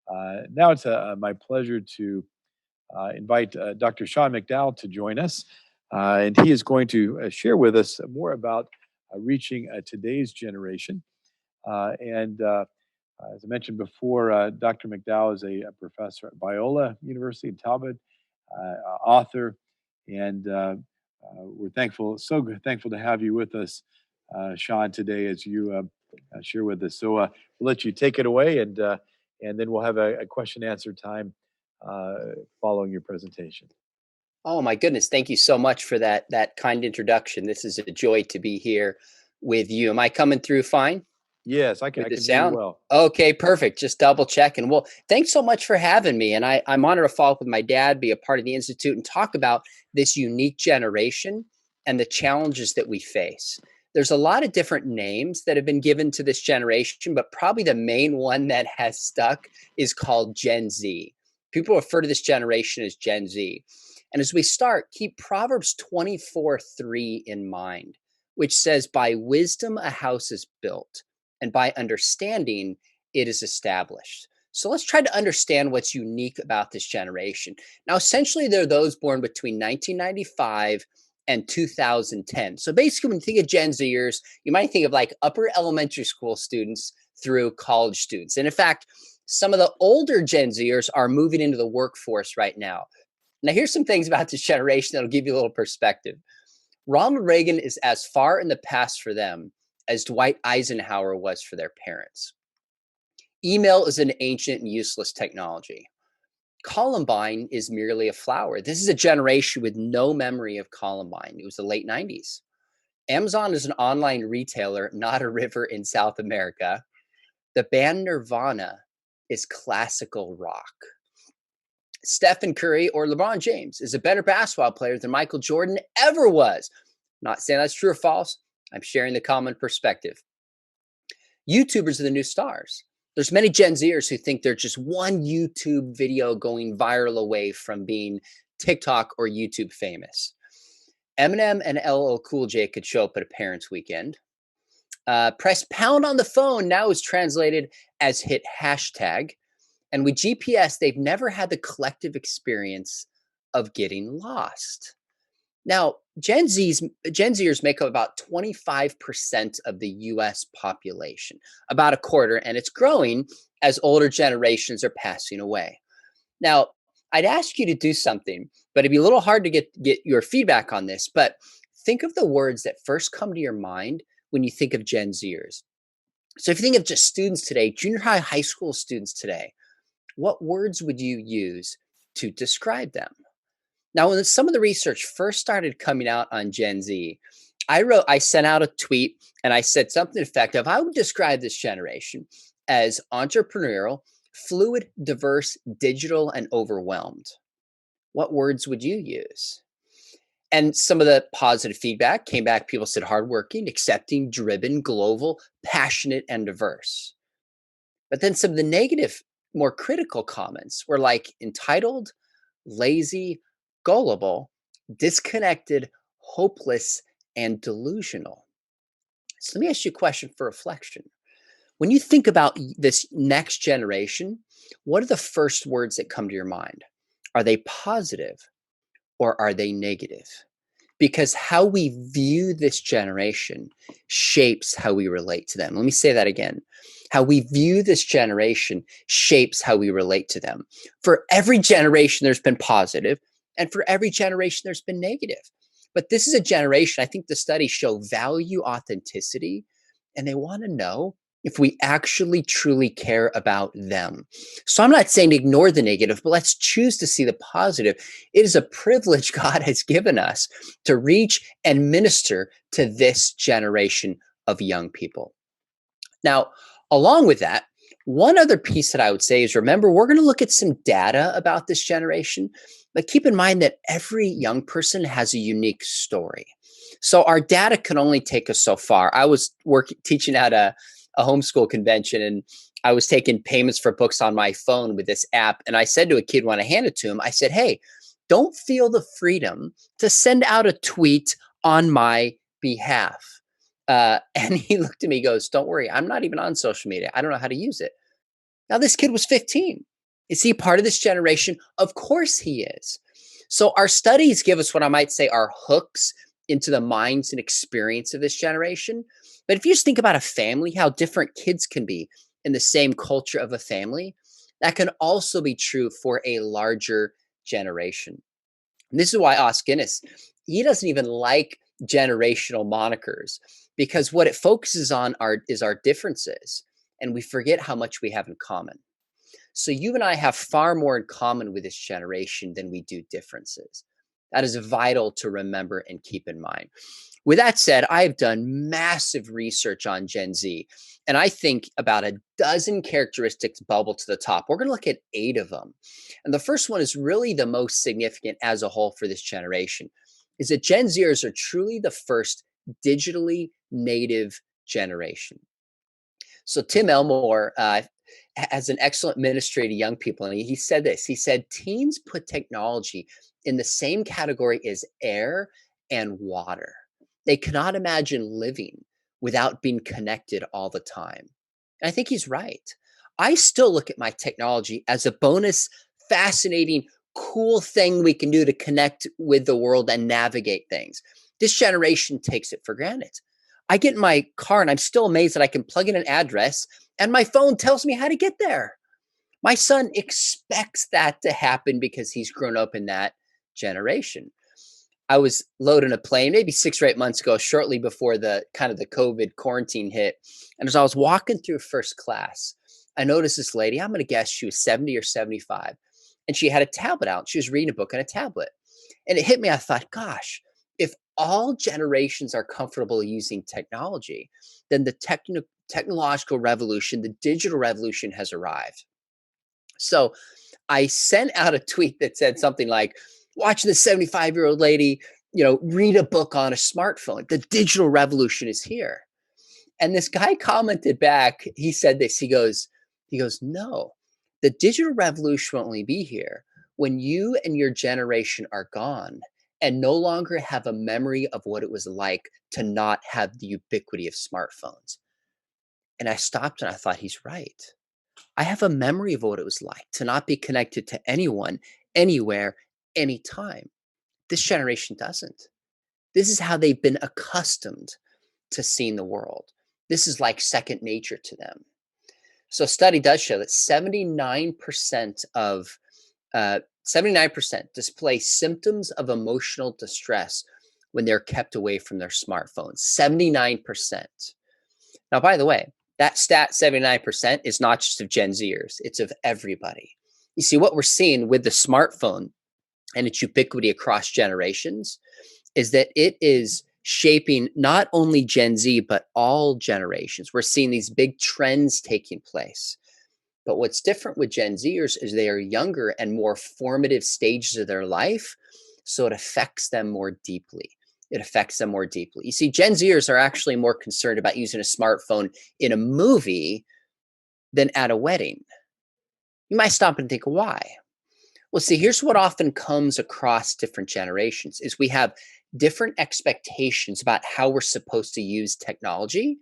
Now it's my pleasure to invite Dr. Sean McDowell to join us. And he is going to share with us more about reaching today's generation. And as I mentioned before, Dr. McDowell is a professor at Biola University in Talbot, author, and we're thankful, thankful to have you with us, Sean, today as you share with us. So we'll let you take it away, and then we'll have a question answer time following your presentation. Oh my goodness. Thank you so much for that kind introduction. This is a joy to be here with you. Am I coming through fine Yes, I with the can hear you sound? well. Okay, perfect. Just double checking. Well, thanks so much for having me. And I'm honored to follow up with my dad, be a part of the Institute, and talk about this unique generation and the challenges that we face. There's a lot of different names that have been given to this generation, but probably the main one that has stuck is called Gen Z. People refer to this generation as Gen Z. And as we start, keep Proverbs 24:3 in mind, which says, "By wisdom a house is built, and by understanding it is established." So let's try to understand what's unique about this generation. Now, essentially, they're those born between 1995 and 2010. So basically, when you think of Gen Zers, you might think of like upper elementary school students through college students. And in fact, some of the older Gen Zers are moving into the workforce right now. Now, here's some things about this generation that'll give you a little perspective. Ronald Reagan is as far in the past for them as Dwight Eisenhower was for their parents. Email is an ancient and useless technology. Columbine is merely a flower. This is a generation with no memory of Columbine. It was the late 90s. Amazon is an online retailer, not a river in South America. The band Nirvana is classical rock. Stephen Curry or LeBron James is a better basketball player than Michael Jordan ever was. I'm not saying that's true or false. I'm sharing the common perspective. YouTubers are the new stars. There's many Gen Zers who think they're just one YouTube video going viral away from being TikTok or YouTube famous. Eminem and LL Cool J could show up at a parents' weekend. Press pound on the phone now is translated as hit hashtag. And with GPS, they've never had the collective experience of getting lost. Now, Gen Zers make up about 25% of the US population, about a quarter, and it's growing as older generations are passing away. Now, I'd ask you to do something, but it'd be a little hard to get your feedback on this, but think of the words that first come to your mind when you think of Gen Zers. So if you think of just students today, junior high school students today, what words would you use to describe them? Now, when some of the research first started coming out on Gen Z, I sent out a tweet and I said something effective. I would describe this generation as entrepreneurial, fluid, diverse, digital, and overwhelmed. What words would you use? And some of the positive feedback came back. People said hardworking, accepting, driven, global, passionate, and diverse. But then some of the negative, more critical comments were like entitled, lazy, gullible, disconnected, hopeless, and delusional. So let me ask you a question for reflection. When you think about this next generation, what are the first words that come to your mind? Are they positive or are they negative? Because how we view this generation shapes how we relate to them. Let me say that again. How we view this generation shapes how we relate to them. For every generation, there's been positive, and for every generation, there's been negative. But this is a generation, I think the studies show value authenticity, and they want to know if we actually truly care about them. So I'm not saying ignore the negative, but let's choose to see the positive. It is a privilege God has given us to reach and minister to this generation of young people. Now, along with that, one other piece that I would say is remember, we're going to look at some data about this generation, but keep in mind that every young person has a unique story. So our data can only take us so far. I was teaching at a homeschool convention, and I was taking payments for books on my phone with this app. And I said to a kid when I handed it to him, I said, "Hey, don't feel the freedom to send out a tweet on my behalf." And he looked at me, goes, "Don't worry, I'm not even on social media. I don't know how to use it." Now, this kid was 15. Is he part of this generation? Of course he is. So our studies give us what I might say are hooks into the minds and experience of this generation. But if you just think about a family, how different kids can be in the same culture of a family, that can also be true for a larger generation. And this is why Os Guinness, he doesn't even like generational monikers because what it focuses on is our differences, and we forget how much we have in common. So you and I have far more in common with this generation than we do differences. That is vital to remember and keep in mind. With that said, I've done massive research on Gen Z, and I think about a dozen characteristics bubble to the top. We're going to look at 8 of them. And the first one is really the most significant as a whole for this generation, is that Gen Zers are truly the first digitally native generation. So Tim Elmore has an excellent ministry to young people, and he said this. He said, teens put technology in the same category as air and water. They cannot imagine living without being connected all the time. And I think he's right. I still look at my technology as a bonus, fascinating, cool thing we can do to connect with the world and navigate things. This generation takes it for granted. I get in my car and I'm still amazed that I can plug in an address and my phone tells me how to get there. My son expects that to happen because he's grown up in that generation. I was loading a plane maybe 6 or 8 months ago, shortly before the kind of the COVID quarantine hit. And as I was walking through first class, I noticed this lady, I'm going to guess she was 70 or 75, and she had a tablet out. She was reading a book on a tablet. And it hit me. I thought, gosh, if all generations are comfortable using technology, then the technological revolution, the digital revolution has arrived. So I sent out a tweet that said something like, watch this 75-year-old lady, read a book on a smartphone. The digital revolution is here. And this guy commented back, he said this, he goes, no, the digital revolution will only be here when you and your generation are gone and no longer have a memory of what it was like to not have the ubiquity of smartphones. And I stopped and I thought, he's right. I have a memory of what it was like to not be connected to anyone, anywhere, anytime. This generation doesn't. This is how they've been accustomed to seeing the world. This is like second nature to them. So a study does show that 79% display symptoms of emotional distress when they're kept away from their smartphones. 79%. Now, by the way, that stat 79% is not just of Gen Zers, it's of everybody. You see, what we're seeing with the smartphone and its ubiquity across generations is that it is shaping not only Gen Z, but all generations. We're seeing these big trends taking place. But what's different with Gen Zers is they are younger and more formative stages of their life, so it affects them more deeply. It affects them more deeply. You see, Gen Zers are actually more concerned about using a smartphone in a movie than at a wedding. You might stop and think, why? Well, see, here's what often comes across different generations is we have different expectations about how we're supposed to use technology.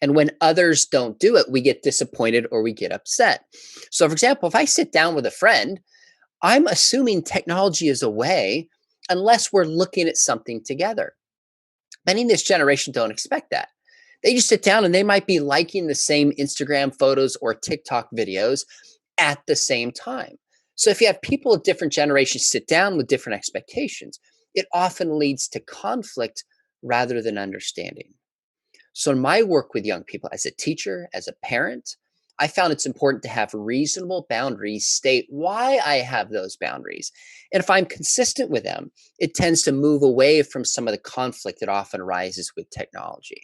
And when others don't do it, we get disappointed or we get upset. So, for example, if I sit down with a friend, I'm assuming technology is a way unless we're looking at something together. Many in this generation don't expect that. They just sit down and they might be liking the same Instagram photos or TikTok videos at the same time. So if you have people of different generations sit down with different expectations, it often leads to conflict rather than understanding. So in my work with young people as a teacher, as a parent, I found it's important to have reasonable boundaries, state why I have those boundaries. And if I'm consistent with them, it tends to move away from some of the conflict that often arises with technology.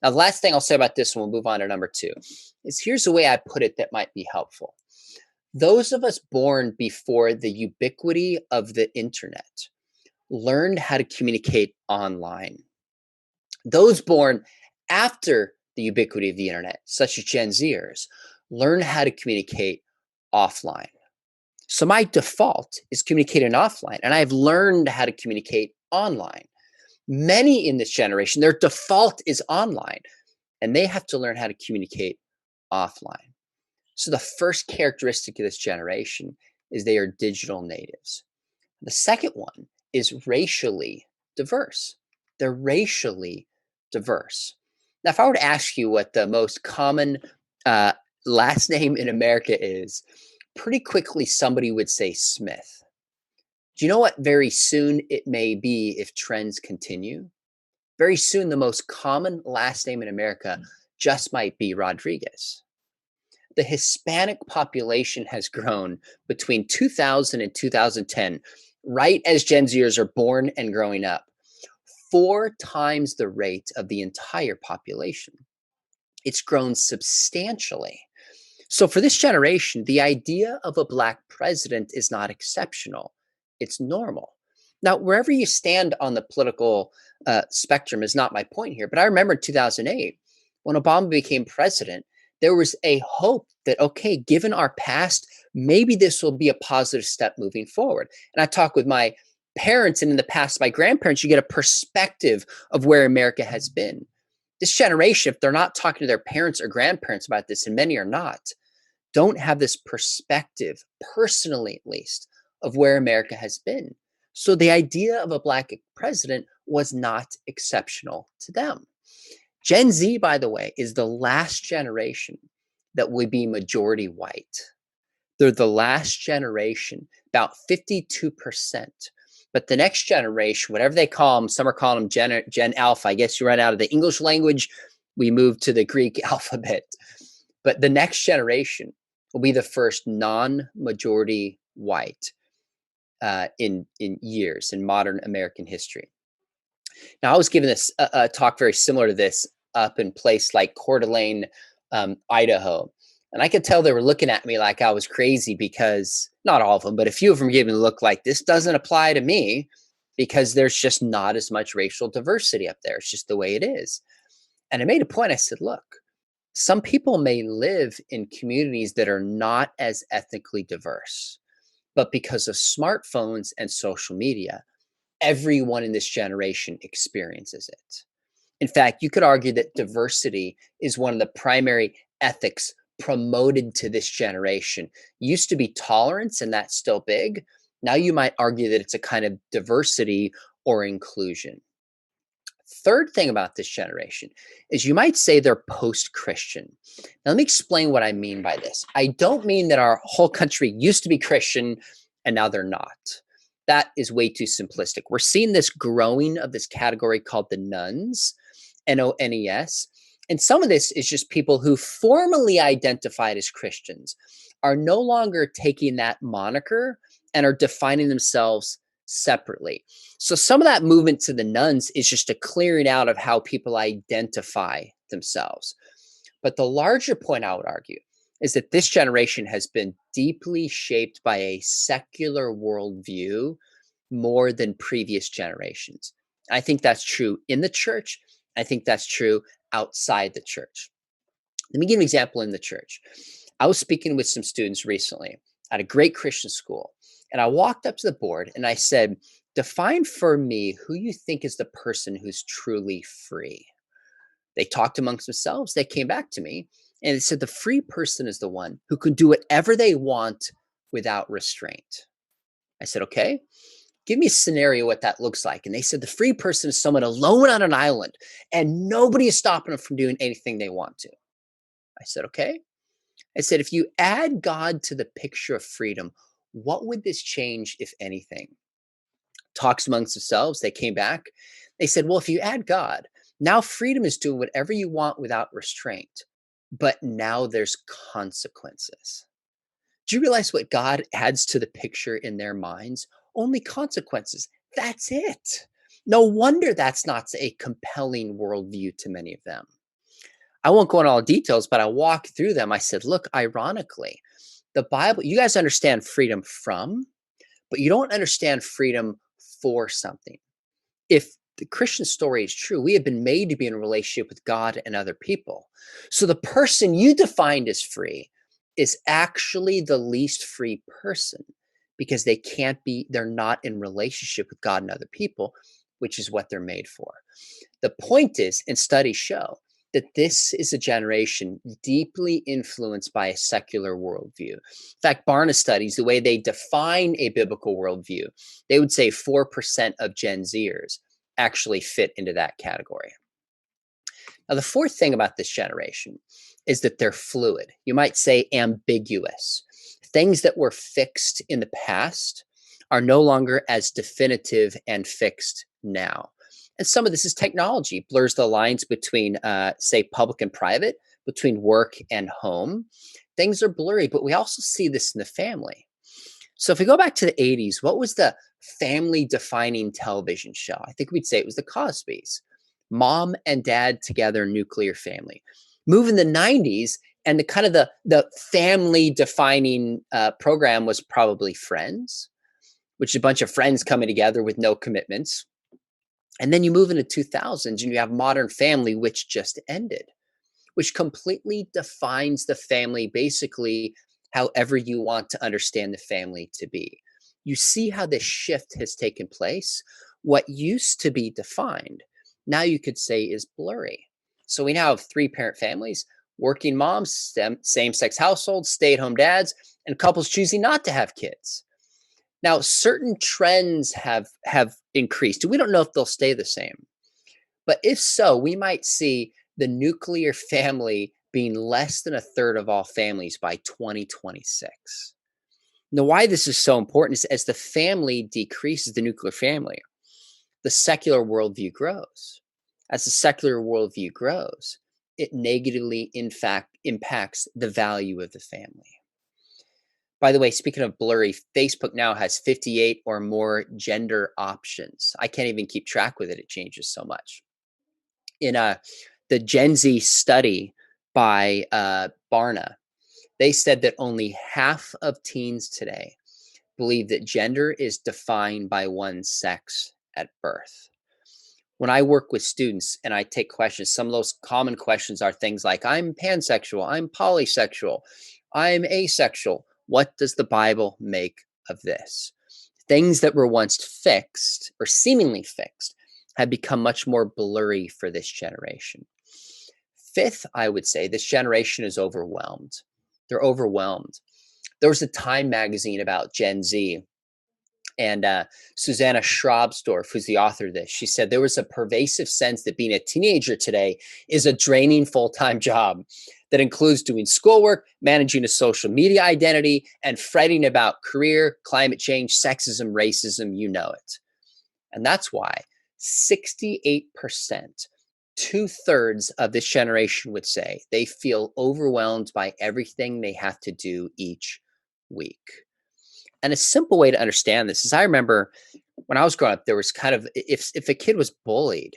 Now, the last thing I'll say about this, and we'll move on to number 2, is here's the way I put it that might be helpful. Those of us born before the ubiquity of the internet learned how to communicate online. Those born after the ubiquity of the internet, such as Gen Zers, learn how to communicate offline. So my default is communicating offline, and I've learned how to communicate online. Many in this generation, their default is online, and they have to learn how to communicate offline. So the first characteristic of this generation is they are digital natives. The second one is racially diverse. They're racially diverse. Now, if I were to ask you what the most common uh, last name in America is, pretty quickly somebody would say Smith. Do you know what very soon it may be if trends continue? Very soon, the most common last name in America just might be Rodriguez. The Hispanic population has grown between 2000 and 2010, right as Gen Zers are born and growing up, 4 times the rate of the entire population. It's grown substantially. So, for this generation, the idea of a Black president is not exceptional, it's normal. Now, wherever you stand on the political spectrum is not my point here, but I remember in 2008, when Obama became president, there was a hope that, okay, given our past, maybe this will be a positive step moving forward. And I talk with my parents and in the past, my grandparents, you get a perspective of where America has been. This generation, if they're not talking to their parents or grandparents about this, and many are not, don't have this perspective, personally at least, of where America has been. So the idea of a Black president was not exceptional to them. Gen Z, by the way, is the last generation that would be majority white. They're the last generation, about 52%. But the next generation, whatever they call them, some are calling them Gen Alpha. I guess you run out of the English language, we move to the Greek alphabet. But the next generation will be the first non-majority white in years in modern American history. Now, I was given a talk very similar to this up in place like Coeur d'Alene, Idaho. And I could tell they were looking at me like I was crazy because not all of them, but a few of them gave me a look like this doesn't apply to me because there's just not as much racial diversity up there. It's just the way it is. And I made a point. I said, look, some people may live in communities that are not as ethnically diverse, but because of smartphones and social media, everyone in this generation experiences it. In fact, you could argue that diversity is one of the primary ethics promoted to this generation. Used to be tolerance, and that's still big. Now you might argue that it's a kind of diversity or inclusion. Third thing about this generation is you might say they're post-Christian. Now, let me explain what I mean by this. I don't mean that our whole country used to be Christian and now they're not. That is way too simplistic. We're seeing this growing of this category called the nuns, N-O-N-E-S. And some of this is just people who formally identified as Christians are no longer taking that moniker and are defining themselves separately. So some of that movement to the nuns is just a clearing out of how people identify themselves. But the larger point I would argue is that this generation has been deeply shaped by a secular worldview more than previous generations. I think that's true in the church. I think that's true outside the church. Let me give an example in the church. I was speaking with some students recently at a great Christian school, and I walked up to the board and I said, define for me who you think is the person who's truly free. They talked amongst themselves. They came back to me and they said, the free person is the one who can do whatever they want without restraint. I said, okay, give me a scenario what that looks like. And they said, the free person is someone alone on an island and nobody is stopping them from doing anything they want to. I said, okay. I said, if you add God to the picture of freedom, what would this change, if anything? Talks amongst themselves. They came back. They said, well, if you add God, now freedom is doing whatever you want without restraint, but now there's consequences. Do you realize what God adds to the picture in their minds? Only consequences. That's it. No wonder that's not a compelling worldview to many of them. I won't go into all the details, but I walked through them. I said, look, ironically, the Bible, you guys understand freedom from, but you don't understand freedom for something. If the Christian story is true, we have been made to be in a relationship with God and other people. So the person you defined as free is actually the least free person because they're not in relationship with God and other people, which is what they're made for. The point is, and studies show, that this is a generation deeply influenced by a secular worldview. In fact, Barna studies, the way they define a biblical worldview, they would say 4% of Gen Zers actually fit into that category. Now, the fourth thing about this generation is that they're fluid. You might say ambiguous. Things that were fixed in the past are no longer as definitive and fixed now. And some of this is technology, blurs the lines between, say, public and private, between work and home. Things are blurry, but we also see this in the family. So if we go back to the 80s, what was the family defining television show? I think we'd say it was the Cosbys. Mom and dad together, nuclear family. Move in the 90s, and the kind of the family defining program was probably Friends, which is a bunch of friends coming together with no commitments. And then you move into 2000s and you have Modern Family, which just ended, which completely defines the family basically however you want to understand the family to be. You see how this shift has taken place. What used to be defined, now you could say is blurry. So we now have 3-parent families, working moms, same-sex households, stay-at-home dads, and couples choosing not to have kids. Now, certain trends have increased. We don't know if they'll stay the same. But if so, we might see the nuclear family being less than a third of all families by 2026. Now, why this is so important is as the family decreases, the nuclear family, the secular worldview grows. As the secular worldview grows, it negatively, in fact, impacts the value of the family. By the way, speaking of blurry, Facebook now has 58 or more gender options. I can't even keep track with it. It changes so much. In the Gen Z study by Barna, they said that only half of teens today believe that gender is defined by one's sex at birth. When I work with students and I take questions, some of those common questions are things like, I'm pansexual, I'm polysexual, I'm asexual. What does the Bible make of this? Things that were once fixed or seemingly fixed have become much more blurry for this generation. Fifth, I would say this generation is overwhelmed. They're overwhelmed. There was a Time magazine about Gen Z, and Susanna Schrobsdorf, who's the author of this, she said there was a pervasive sense that being a teenager today is a draining full-time job that includes doing schoolwork, managing a social media identity, and fretting about career, climate change, sexism, racism, you know it. And that's why 68%, 2/3 of this generation would say they feel overwhelmed by everything they have to do each week. And a simple way to understand this is I remember when I was growing up, there was kind of, if a kid was bullied,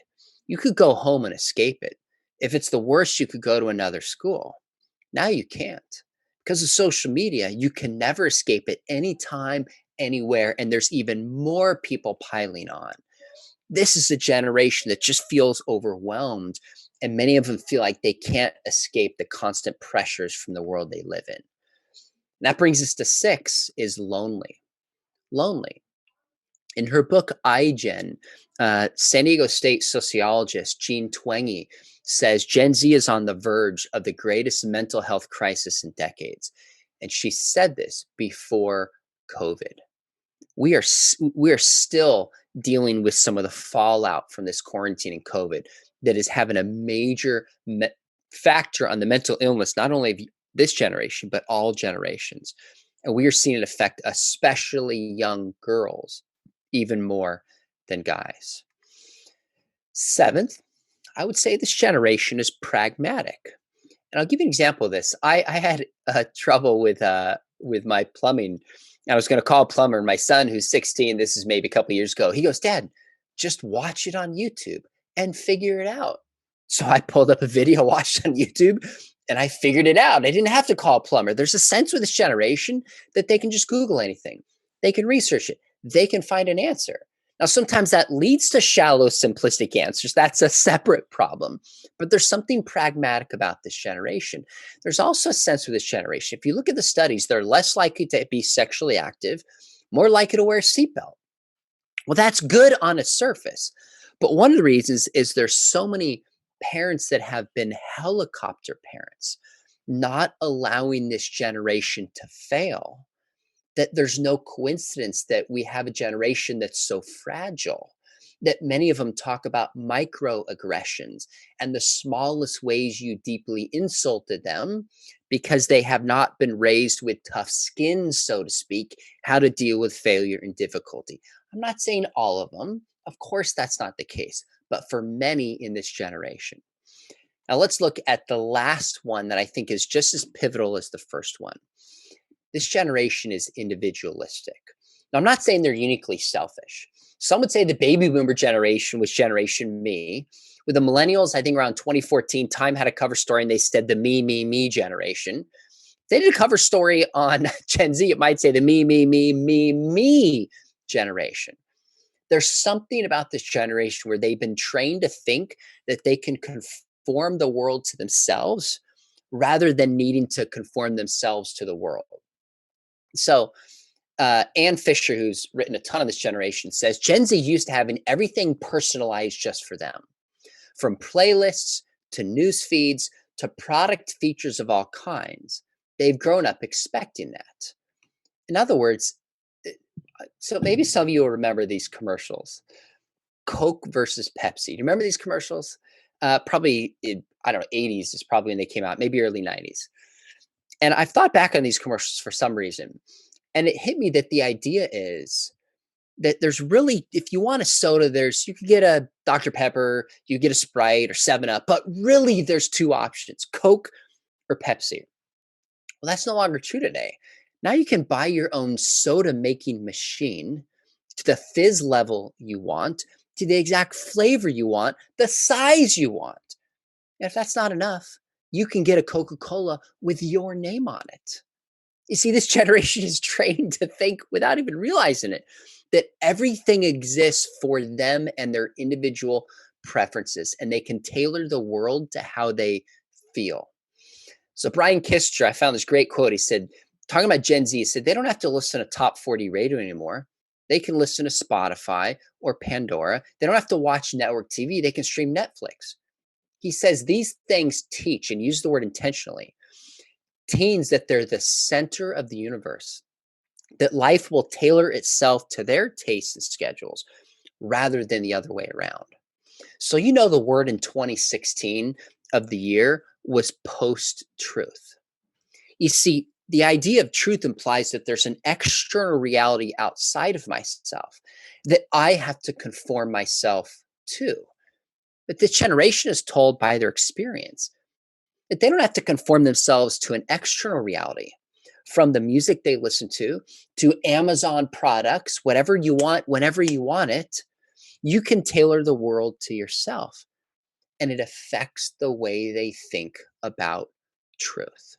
you could go home and escape it. If it's the worst, you could go to another school. Now you can't. Because of social media, you can never escape it anytime, anywhere, and there's even more people piling on. This is a generation that just feels overwhelmed, and many of them feel like they can't escape the constant pressures from the world they live in. And that brings us to 6 is lonely. Lonely. In her book, iGen, San Diego State sociologist Jean Twenge says Gen Z is on the verge of the greatest mental health crisis in decades. And she said this before COVID. We are still dealing with some of the fallout from this quarantine and COVID that is having a major factor on the mental illness, not only of this generation, but all generations. And we are seeing it affect especially young girls even more than guys. 7th, I would say this generation is pragmatic. And I'll give you an example of this. I had trouble with my plumbing. I was going to call a plumber. My son, who's 16, this is maybe a couple years ago, he goes, Dad, just watch it on YouTube and figure it out. So I pulled up a video, watched on YouTube, and I figured it out. I didn't have to call a plumber. There's a sense with this generation that they can just Google anything. They can research it. They can find an answer. Now, sometimes that leads to shallow, simplistic answers. That's a separate problem. But there's something pragmatic about this generation. There's also a sense with this generation. If you look at the studies, they're less likely to be sexually active, more likely to wear a seatbelt. Well, that's good on its surface. But one of the reasons is there's so many parents that have been helicopter parents, not allowing this generation to fail, that there's no coincidence that we have a generation that's so fragile, that many of them talk about microaggressions and the smallest ways you deeply insulted them because they have not been raised with tough skin, so to speak, how to deal with failure and difficulty. I'm not saying all of them. Of course, that's not the case, but for many in this generation. Now, let's look at the last one that I think is just as pivotal as the first one. This generation is individualistic. Now, I'm not saying they're uniquely selfish. Some would say the baby boomer generation was Generation Me. With the millennials, I think around 2014, Time had a cover story and they said the me generation. If they did a cover story on Gen Z, it might say the me generation. There's something about this generation where they've been trained to think that they can conform the world to themselves rather than needing to conform themselves to the world. So Ann Fisher, who's written a ton of this generation, says Gen Z used to having everything personalized just for them, from playlists to news feeds to product features of all kinds. They've grown up expecting that. In other words, so maybe some of you will remember these commercials. Coke versus Pepsi. Do you remember these commercials? Probably, I don't know, 80s is probably when they came out, maybe early 90s. And I've thought back on these commercials for some reason. And it hit me that the idea is that there's really, if you want a soda, you could get a Dr. Pepper, you get a Sprite or 7-Up, but really there's two options, Coke or Pepsi. Well, that's no longer true today. Now you can buy your own soda making machine to the fizz level you want, to the exact flavor you want, the size you want. And if that's not enough, you can get a Coca-Cola with your name on it. You see, this generation is trained to think without even realizing it, that everything exists for them and their individual preferences, and they can tailor the world to how they feel. So Brian Kissinger, I found this great quote. He said, talking about Gen Z, he said, they don't have to listen to top 40 radio anymore. They can listen to Spotify or Pandora. They don't have to watch network TV. They can stream Netflix. He says these things teach, and use the word intentionally, teens that they're the center of the universe, that life will tailor itself to their tastes and schedules rather than the other way around. So, the word in 2016 of the year was post-truth. You see, the idea of truth implies that there's an external reality outside of myself that I have to conform myself to. But this generation is told by their experience that they don't have to conform themselves to an external reality. From the music they listen to Amazon products, whatever you want, whenever you want it, you can tailor the world to yourself. And it affects the way they think about truth.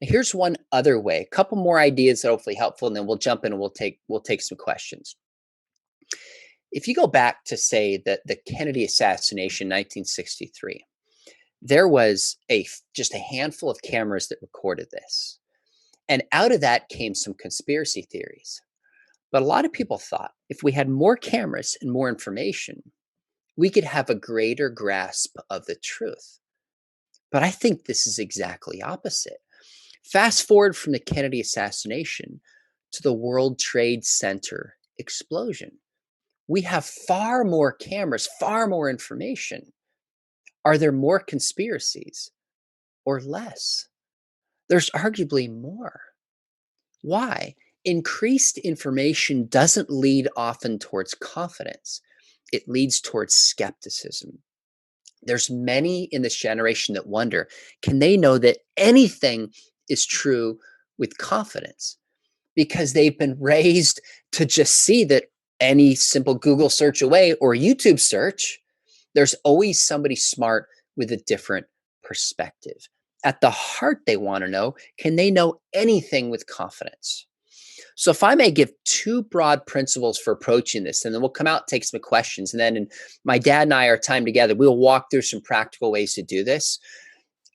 Now, here's one other way, a couple more ideas that are hopefully helpful, and then we'll jump in and we'll take some questions. If you go back to, say, the Kennedy assassination, 1963, there was just a handful of cameras that recorded this. And out of that came some conspiracy theories. But a lot of people thought if we had more cameras and more information, we could have a greater grasp of the truth. But I think this is exactly opposite. Fast forward from the Kennedy assassination to the World Trade Center explosion. We have far more cameras, far more information. Are there more conspiracies or less? There's arguably more. Why? Increased information doesn't lead often towards confidence. It leads towards skepticism. There's many in this generation that wonder, can they know that anything is true with confidence? Because they've been raised to just see that any simple Google search away or YouTube search, there's always somebody smart with a different perspective. At the heart, they want to know, can they know anything with confidence? So if I may give two broad principles for approaching this, and then we'll come out, take some questions, and then in my dad and I, our time together, we'll walk through some practical ways to do this.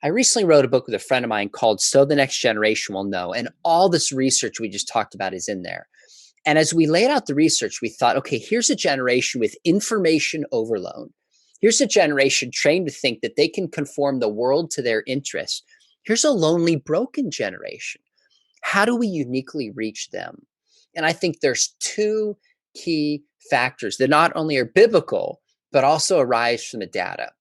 I recently wrote a book with a friend of mine called So the Next Generation Will Know, and all this research we just talked about is in there. And as we laid out the research, we thought, okay, here's a generation with information overload. Here's a generation trained to think that they can conform the world to their interests. Here's a lonely, broken generation. How do we uniquely reach them? And I think there's two key factors that not only are biblical, but also arise from the data.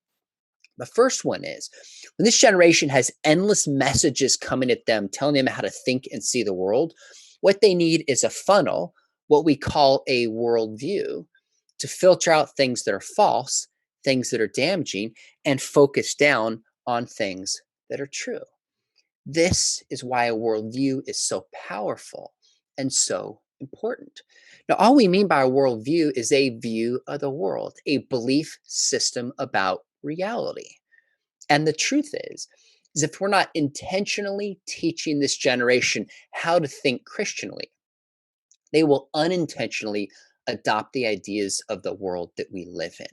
The first one is when this generation has endless messages coming at them, telling them how to think and see the world, what they need is a funnel, what we call a worldview, to filter out things that are false, things that are damaging, and focus down on things that are true. This is why a worldview is so powerful and so important. Now, all we mean by a worldview is a view of the world, a belief system about reality. And the truth is if we're not intentionally teaching this generation how to think Christianly, they will unintentionally adopt the ideas of the world that we live in.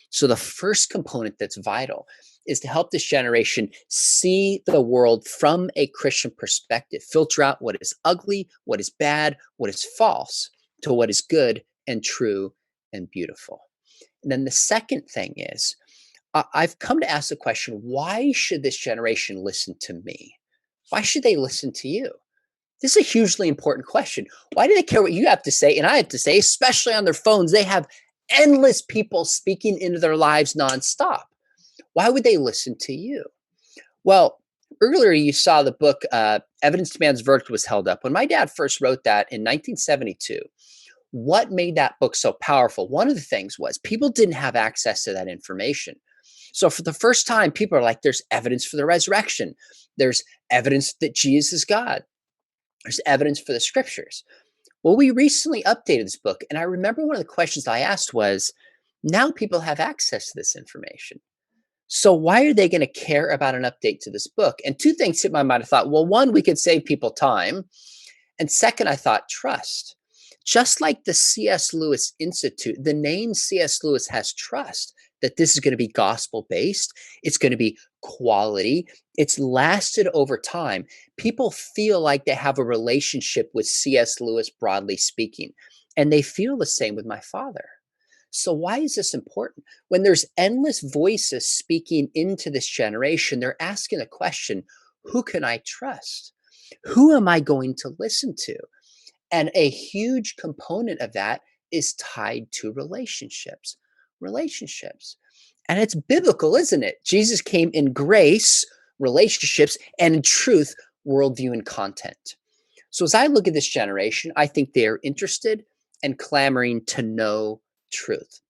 So, the first component that's vital is to help this generation see the world from a Christian perspective, filter out what is ugly, what is bad, what is false, to what is good and true and beautiful. And then the second thing is, I've come to ask the question, why should this generation listen to me? Why should they listen to you? This is a hugely important question. Why do they care what you have to say and I have to say, especially on their phones? They have endless people speaking into their lives nonstop. Why would they listen to you? Well, earlier you saw the book Evidence Demands Verdict was held up. When my dad first wrote that in 1972, what made that book so powerful? One of the things was people didn't have access to that information. So for the first time, people are like, there's evidence for the resurrection. There's evidence that Jesus is God. There's evidence for the scriptures. Well, we recently updated this book. And I remember one of the questions I asked was, now people have access to this information. So why are they going to care about an update to this book? And two things hit my mind. I thought, well, one, we could save people time. And second, I thought trust. Just like the C.S. Lewis Institute, the name C.S. Lewis has trust that this is going to be gospel based. It's going to be quality. It's lasted over time. People feel like they have a relationship with C.S. Lewis, broadly speaking, and they feel the same with my father. So why is this important? When there's endless voices speaking into this generation, they're asking the question, who can I trust? Who am I going to listen to? And a huge component of that is tied to relationships. Relationships. And it's biblical, isn't it? Jesus came in grace, relationships, and in truth, worldview and content. So as I look at this generation, I think they are interested and clamoring to know truth.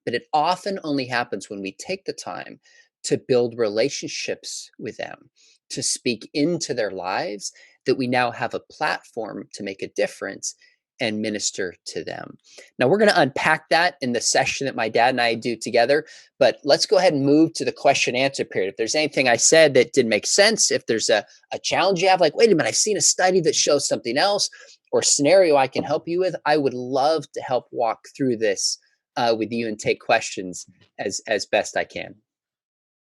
But it often only happens when we take the time to build relationships with them, to speak into their lives, that we now have a platform to make a difference and minister to them. Now, we're going to unpack that in the session that my dad and I do together, but let's go ahead and move to the question answer period. If there's anything I said that didn't make sense, if there's a challenge you have, like, wait a minute, I've seen a study that shows something else, or scenario I can help you with, I would love to help walk through this with you and take questions as best I can.